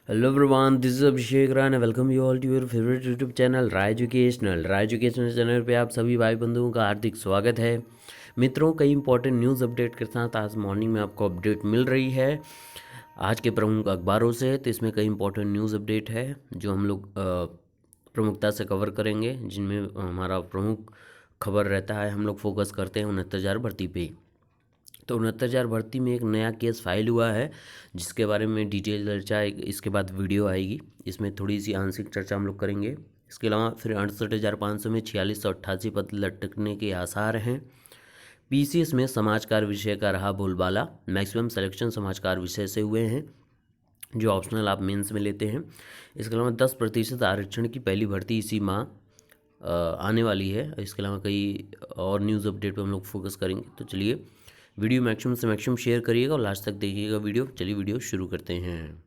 Hello everyone, this is Abhishek Rai and welcome you all to your favorite YouTube channel Rai educational channel पे आप सभी भाई बंधुओं का हार्दिक स्वागत है। मित्रों, कई इंपॉर्टेंट न्यूज़ अपडेट के साथ आज मॉर्निंग में आपको अपडेट मिल रही है आज के प्रमुख अखबारों से। तो इसमें कई इंपॉर्टेंट न्यूज़ अपडेट है जो हम लोग प्रमुखता से कवर करेंगे, जिनमें हमारा प्रमुख खबर रहता है। हम लोग फोकस करते हैं 69,000 भर्ती पे। तो 69,000 भर्ती में एक नया केस फाइल हुआ है जिसके बारे में डिटेल चर्चा इसके बाद वीडियो आएगी। इसमें थोड़ी सी आंशिक चर्चा हम लोग करेंगे। इसके अलावा फिर 68,500 में 4688 पद लटकने के आसार हैं। पीसीएस में समाजकार विषय का रहा बोलबाला। मैक्सिमम सिलेक्शन समाजकार विषय से हुए हैं जो ऑप्शनल आप मेंस में लेते हैं। इसके अलावा 10% आरक्षण की पहली भर्ती इसी माह आने वाली है। इसके अलावा कई और न्यूज़ अपडेट पर हम लोग फोकस करेंगे। तो चलिए वीडियो मैक्सिमम से मैक्सिमम शेयर करिएगा और लास्ट तक देखिएगा वीडियो। चलिए वीडियो शुरू करते हैं।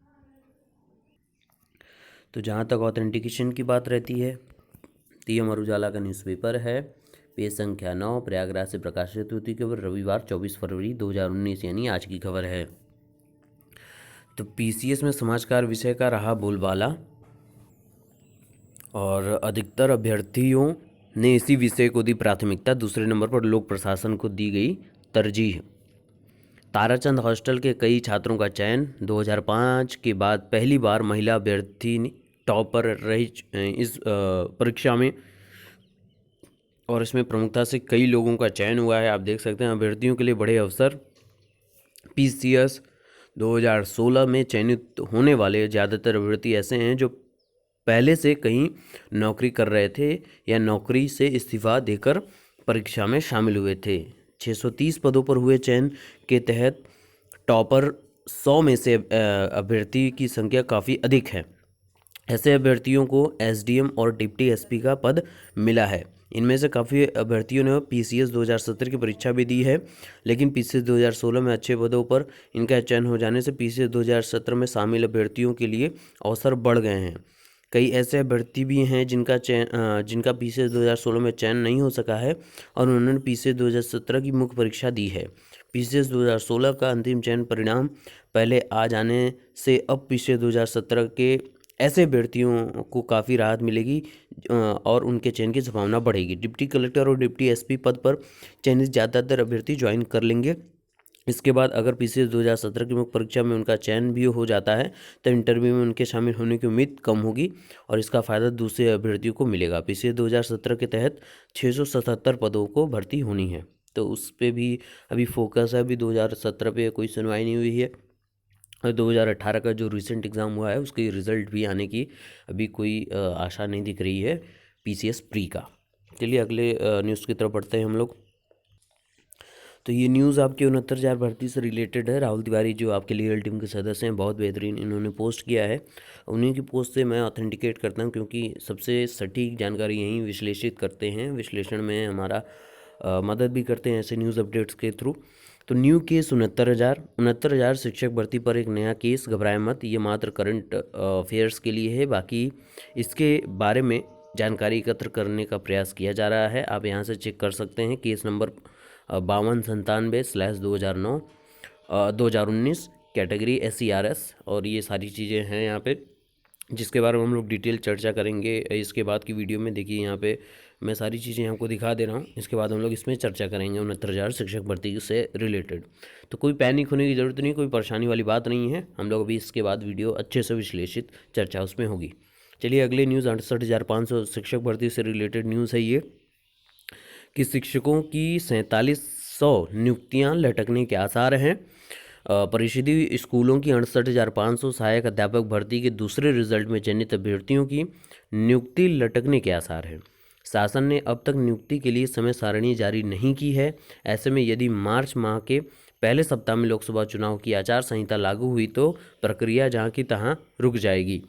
तो जहाँ तक ऑथेंटिकेशन की बात रहती है तो ये अमर उजाला का न्यूज़पेपर है, पेज संख्या 9, प्रयागराज से प्रकाशित होती खबर रविवार 24 फरवरी 2019 यानी आज की खबर है। तो पीसीएस में समाजकार विषय का रहा बोलबाला और अधिकतर अभ्यर्थियों ने इसी विषय को दी प्राथमिकता। दूसरे नंबर पर लोक प्रशासन को दी गई तरजीह। ताराचंद हॉस्टल के कई छात्रों का चयन। 2005 के बाद पहली बार महिला अभ्यर्थी टॉपर रही इस परीक्षा में और इसमें प्रमुखता से कई लोगों का चयन हुआ है। आप देख सकते हैं अभ्यर्थियों के लिए बड़े अवसर। पीसीएस 2016 में चयनित होने वाले ज़्यादातर अभ्यर्थी ऐसे हैं जो पहले से कहीं नौकरी कर रहे थे या नौकरी से इस्तीफा देकर परीक्षा में शामिल हुए थे। 630 पदों पर हुए चयन के तहत टॉपर 100 में से अभ्यर्थी की संख्या काफ़ी अधिक है। ऐसे अभ्यर्थियों को एसडीएम और डिप्टी एसपी का पद मिला है। इनमें से काफ़ी अभ्यर्थियों ने पीसीएस 2017 की परीक्षा भी दी है, लेकिन पीसीएस 2016 में अच्छे पदों पर इनका चयन हो जाने से पीसीएस 2017 में शामिल अभ्यर्थियों के लिए अवसर बढ़ गए हैं। कई ऐसे अभ्यर्थी भी हैं जिनका पीसीएस 2016 में चयन नहीं हो सका है और उन्होंने पीसीएस 2017 की मुख्य परीक्षा दी है। पीसीएस 2016 का अंतिम चयन परिणाम पहले आ जाने से अब पीसीएस 2017 के ऐसे अभ्यर्थियों को काफ़ी राहत मिलेगी और उनके चयन की संभावना बढ़ेगी। डिप्टी कलेक्टर और डिप्टी एसपी पद पर चयनित ज़्यादातर अभ्यर्थी ज्वाइन कर लेंगे। इसके बाद अगर पीसीएस 2017 की मुख्य परीक्षा में उनका चयन भी हो जाता है तो इंटरव्यू में उनके शामिल होने की उम्मीद कम होगी और इसका फ़ायदा दूसरे अभ्यर्थियों को मिलेगा। पीसीएस 2017 के तहत 677 पदों को भर्ती होनी है, तो उस पर भी अभी फोकस है। अभी 2017 पे कोई सुनवाई नहीं हुई है और 2018 का जो रिसेंट एग्ज़ाम हुआ है उसकी रिज़ल्ट भी आने की अभी कोई आशा नहीं दिख रही है पीसीएस प्री का। चलिए अगले न्यूज़ की तरफ बढ़ते हैं हम लोग। तो ये न्यूज़ आपके 69,000 भर्ती से रिलेटेड है। राहुल तिवारी जो आपके लीगल टीम के सदस्य हैं, बहुत बेहतरीन इन्होंने पोस्ट किया है। उन्हीं की पोस्ट से मैं ऑथेंटिकेट करता हूँ क्योंकि सबसे सटीक जानकारी यहीं विश्लेषित करते हैं। विश्लेषण में हमारा मदद भी करते हैं ऐसे न्यूज़ अपडेट्स के थ्रू। तो न्यू केस 69,000 शिक्षक भर्ती पर एक नया केस। घबराए मत, ये मात्र करंट अफेयर्स के लिए है। बाकी इसके बारे में जानकारी एकत्र करने का प्रयास किया जा रहा है। आप यहाँ से चेक कर सकते हैं। केस नंबर 5297/2009 2019 कैटेगरी SCRS और ये सारी चीज़ें हैं यहाँ पे जिसके बारे में हम लोग डिटेल चर्चा करेंगे इसके बाद की वीडियो में। देखिए यहाँ पे मैं सारी चीज़ें आपको दिखा दे रहा हूँ। इसके बाद हम लोग इसमें चर्चा करेंगे 69,000 शिक्षक भर्ती से रिलेटेड। तो कोई पैनिक होने की ज़रूरत नहीं, कोई परेशानी वाली बात नहीं है। हम लोग अभी इसके बाद वीडियो अच्छे से विश्लेषित चर्चा उसमें होगी। चलिए अगले न्यूज़ 68,500 शिक्षक भर्ती से रिलेटेड न्यूज़ है ये कि शिक्षकों की 4700 नियुक्तियां लटकने के आसार हैं। परिषदीय स्कूलों की 68,500 सहायक अध्यापक भर्ती के दूसरे रिजल्ट में चयनित अभ्यर्थियों की नियुक्ति लटकने के आसार हैं। शासन ने अब तक नियुक्ति के लिए समय सारणी जारी नहीं की है। ऐसे में यदि मार्च माह के पहले सप्ताह में लोकसभा चुनाव की आचार संहिता लागू हुई तो प्रक्रिया जहाँ की तहाँ रुक जाएगी।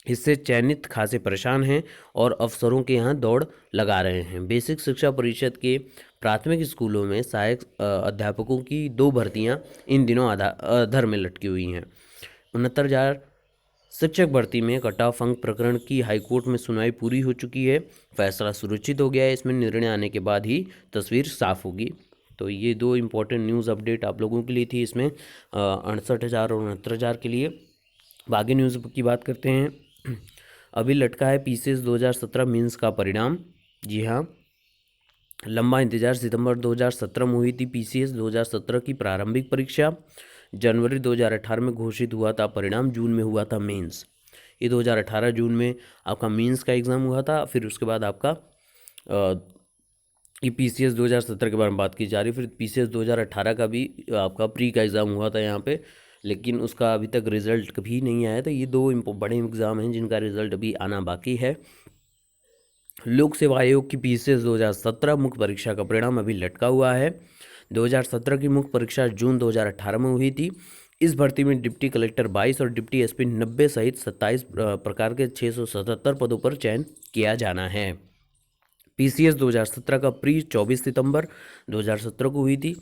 इससे चयनित खासे परेशान हैं और अफसरों के यहाँ दौड़ लगा रहे हैं। बेसिक शिक्षा परिषद के प्राथमिक स्कूलों में सहायक अध्यापकों की 2 भर्तियां इन दिनों अधर में लटकी हुई हैं। 69,000 शिक्षक भर्ती में कट ऑफ अंक प्रकरण की हाईकोर्ट में सुनवाई पूरी हो चुकी है। फैसला सुरक्षित हो गया है। इसमें निर्णय आने के बाद ही तस्वीर साफ होगी। तो ये 2 इम्पोर्टेंट न्यूज़ अपडेट आप लोगों के लिए थी इसमें 68,000 और 69,000 के लिए। अब आगे न्यूज़ की बात करते हैं। अभी लटका है पीसीएस 2017 मेंस का परिणाम। जी हाँ, लंबा इंतजार। सितंबर 2017 में हुई थी पीसीएस 2017 की प्रारंभिक परीक्षा। जनवरी 2018 में घोषित हुआ था परिणाम। जून में हुआ था मेंस। ये 2018 जून में आपका मेंस का एग्ज़ाम हुआ था। फिर उसके बाद आपका ये पीसीएस 2017 के बारे में बात की जा रही है। फिर पीसीएस 2018 का भी आपका प्री का एग्ज़ाम हुआ था यहाँ पे, लेकिन उसका अभी तक रिज़ल्ट कभी नहीं आया था। ये दो बड़े एग्ज़ाम हैं जिनका रिज़ल्ट अभी आना बाकी है। लोक सेवा आयोग की पीसीएस 2017 मुख्य परीक्षा का परिणाम अभी लटका हुआ है। 2017 की मुख्य परीक्षा जून 2018 में हुई थी। इस भर्ती में डिप्टी कलेक्टर 22 और डिप्टी एसपी 90 सहित 27 प्रकार के 677 पदों पर चयन किया जाना है। पीसीएस 2017 का प्री 24 सितंबर 2017 को हुई थी।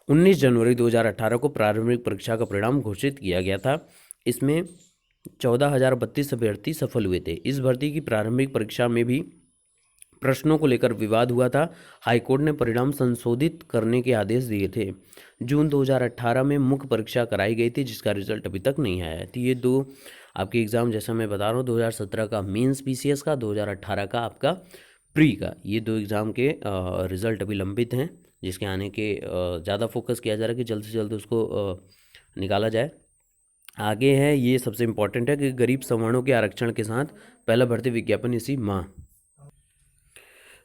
19 जनवरी 2018 को प्रारंभिक परीक्षा का परिणाम घोषित किया गया था। इसमें 14,032 अभ्यर्थी सफल हुए थे। इस भर्ती की प्रारंभिक परीक्षा में भी प्रश्नों को लेकर विवाद हुआ था। हाईकोर्ट ने परिणाम संशोधित करने के आदेश दिए थे। जून 2018 में मुख्य परीक्षा कराई गई थी, जिसका रिजल्ट अभी तक नहीं आया है। तो ये दो आपके एग्ज़ाम, जैसा मैं बता रहा हूँ, 2017 का मेंस पीसीएस का, 2018 का आपका प्री का, ये दो एग्ज़ाम के रिज़ल्ट अभी लंबित हैं, जिसके आने के ज़्यादा फोकस किया जा रहा है कि जल्द से जल्द उसको निकाला जाए। आगे है, ये सबसे इम्पॉर्टेंट है कि गरीब सवर्णों के आरक्षण के साथ पहला भर्ती विज्ञापन इसी माह।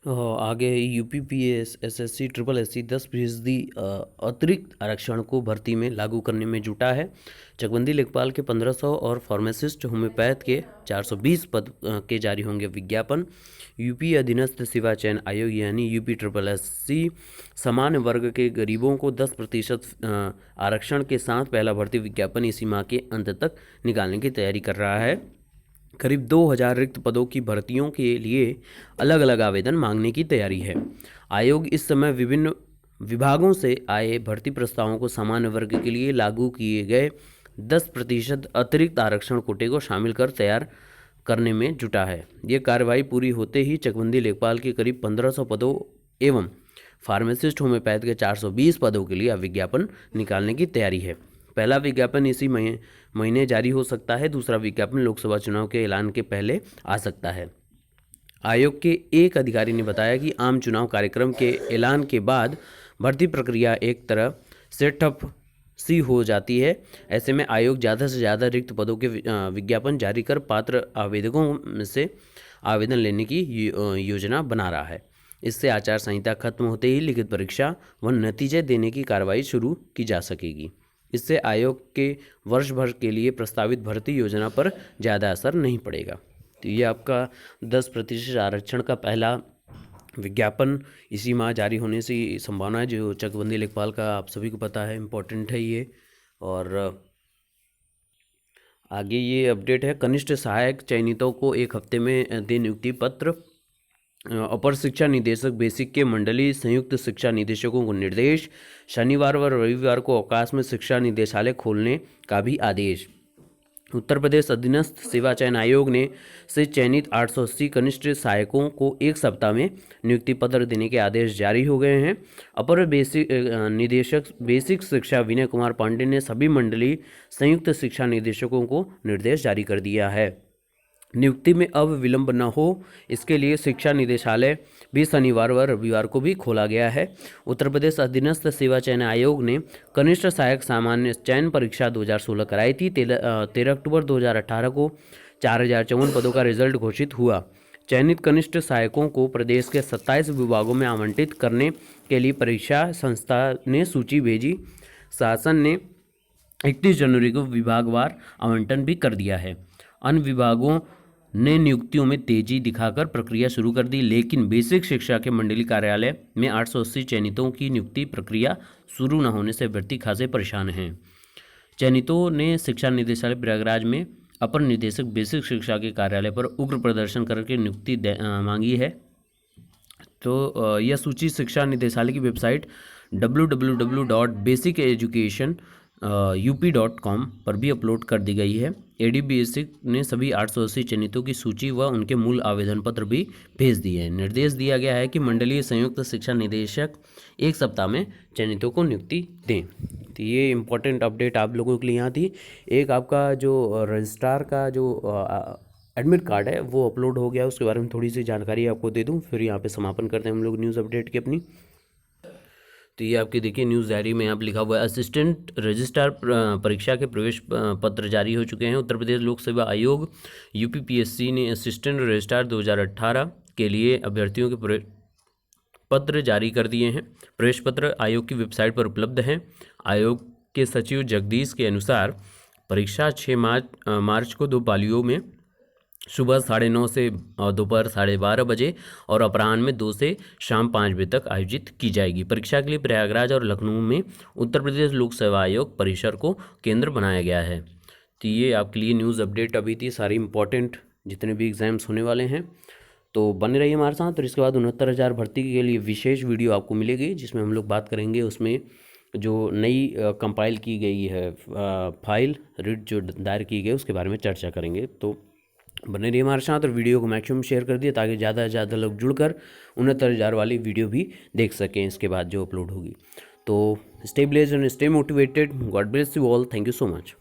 आगे यूपीपीएस एसएससी ट्रिपल एससी 10% अतिरिक्त आरक्षण को भर्ती में लागू करने में जुटा है। चकबंदी लेखपाल के 1500 और फार्मासिस्ट होम्योपैथ के 420 पद के जारी होंगे विज्ञापन। यूपी अधीनस्थ सेवा चयन आयोग यानी यूपी ट्रिपल एससी सामान्य वर्ग के गरीबों को 10% आरक्षण के साथ पहला भर्ती विज्ञापन इसी माह के अंत तक निकालने की तैयारी कर रहा है। करीब 2000 रिक्त पदों की भर्तियों के लिए अलग अलग आवेदन मांगने की तैयारी है। आयोग इस समय विभिन्न विभागों से आए भर्ती प्रस्तावों को सामान्य वर्ग के लिए लागू किए गए 10% अतिरिक्त आरक्षण कोटे को शामिल कर तैयार करने में जुटा है। ये कार्रवाई पूरी होते ही चकबंदी लेखपाल के करीब 1500 पदों एवं फार्मासिस्ट होम्योपैथ के 420 पदों के लिए विज्ञापन निकालने की तैयारी है। पहला विज्ञापन इसी महीने जारी हो सकता है। दूसरा विज्ञापन लोकसभा चुनाव के ऐलान के पहले आ सकता है। आयोग के एक अधिकारी ने बताया कि आम चुनाव कार्यक्रम के ऐलान के बाद भर्ती प्रक्रिया एक तरह से ठप सी हो जाती है। ऐसे में आयोग ज़्यादा से ज़्यादा रिक्त पदों के विज्ञापन जारी कर पात्र आवेदकों से आवेदन लेने की योजना बना रहा है। इससे आचार संहिता खत्म होते ही लिखित परीक्षा व नतीजे देने की कार्रवाई शुरू की जा सकेगी। इससे आयोग के वर्ष भर के लिए प्रस्तावित भर्ती योजना पर ज़्यादा असर नहीं पड़ेगा। तो ये आपका 10% आरक्षण का पहला विज्ञापन इसी माह जारी होने की संभावना है। जो चकबंदी लेखपाल का आप सभी को पता है, इम्पोर्टेंट है ये। और आगे ये अपडेट है, कनिष्ठ सहायक चयनितों को 1 हफ्ते में दे नियुक्ति पत्र। अपर शिक्षा निदेशक बेसिक के मंडलीय संयुक्त शिक्षा निदेशकों को निर्देश। शनिवार व रविवार को अवकाश में शिक्षा निदेशालय खोलने का भी आदेश। उत्तर प्रदेश अधीनस्थ सेवा चयन आयोग ने से चयनित 880 कनिष्ठ सहायकों को 1 सप्ताह में नियुक्ति पत्र देने के आदेश जारी हो गए हैं। अपर निदेशक बेसिक शिक्षा विनय कुमार पांडे ने सभी मंडलीय संयुक्त शिक्षा निदेशकों को निर्देश जारी कर दिया है। नियुक्ति में अब विलंब न हो, इसके लिए शिक्षा निदेशालय भी शनिवार व रविवार को भी खोला गया है। उत्तर प्रदेश अधीनस्थ सेवा चयन आयोग ने कनिष्ठ सहायक सामान्य चयन परीक्षा 2016 कराई थी। 13 अक्टूबर 2018 को 4054 पदों का रिजल्ट घोषित हुआ। चयनित कनिष्ठ सहायकों को प्रदेश के 27 विभागों में आवंटित करने के लिए परीक्षा संस्था ने सूची भेजी। शासन ने 31 जनवरी को विभागवार आवंटन भी कर दिया है। अन्य विभागों ने नियुक्तियों में तेजी दिखाकर प्रक्रिया शुरू कर दी, लेकिन बेसिक शिक्षा के मंडलीय कार्यालय में 880 चयनितों की नियुक्ति प्रक्रिया शुरू न होने से अभ्यर्थी खासे परेशान हैं। चयनितों ने शिक्षा निदेशालय प्रयागराज में अपर निदेशक बेसिक शिक्षा के कार्यालय पर उग्र प्रदर्शन करके नियुक्ति मांगी है। तो यह सूची शिक्षा निदेशालय की वेबसाइट www.basiceducation UP.com पर भी अपलोड कर दी गई है। ADBSC ने सभी 880 चयनितों की सूची व उनके मूल आवेदन पत्र भी भेज दिए हैं। निर्देश दिया गया है कि मंडलीय संयुक्त शिक्षा निदेशक एक सप्ताह में चयनितों को नियुक्ति दें। तो ये इम्पोर्टेंट अपडेट आप लोगों के लिए यहाँ थी। एक आपका जो रजिस्ट्रार का जो एडमिट कार्ड है वो अपलोड हो गया, उसके बारे में थोड़ी सी जानकारी आपको दे दूँ, फिर यहाँ पे समापन करते हैं हम लोग न्यूज़ अपडेट की अपनी। तो ये आपकी देखिए न्यूज़ डायरी में आप लिखा हुआ है, असिस्टेंट रजिस्ट्रार परीक्षा के प्रवेश पत्र जारी हो चुके हैं। उत्तर प्रदेश लोक सेवा आयोग UPPSC ने असिस्टेंट रजिस्ट्रार 2018 के लिए अभ्यर्थियों के पत्र जारी कर दिए हैं। प्रवेश पत्र आयोग की वेबसाइट पर उपलब्ध हैं। आयोग के सचिव जगदीश के अनुसार परीक्षा 6 मार्च को 2 पालियों में सुबह 9:30 से दोपहर 12:30 बजे और अपराह्न में 2 से शाम 5 बजे तक आयोजित की जाएगी। परीक्षा के लिए प्रयागराज और लखनऊ में उत्तर प्रदेश लोक सेवा आयोग परिसर को केंद्र बनाया गया है। तो ये आपके लिए न्यूज़ अपडेट अभी थी, सारी इंपॉर्टेंट जितने भी एग्ज़ाम्स होने वाले हैं, तो बने रहिए हमारे साथ। और इसके बाद 69,000 भर्ती के लिए विशेष वीडियो आपको मिलेगी, जिसमें हम लोग बात करेंगे उसमें जो नई कंपाइल की गई है फाइल रिट जो दायर की गई उसके बारे में चर्चा करेंगे। तो बने रहिए हमारे साथ और वीडियो को मैक्सिमम शेयर कर दिए ताकि ज़्यादा से ज़्यादा लोग जुड़कर 69,000 वाली वीडियो भी देख सकें इसके बाद जो अपलोड होगी। तो stay blessed and stay motivated. God bless you all. Thank you so much.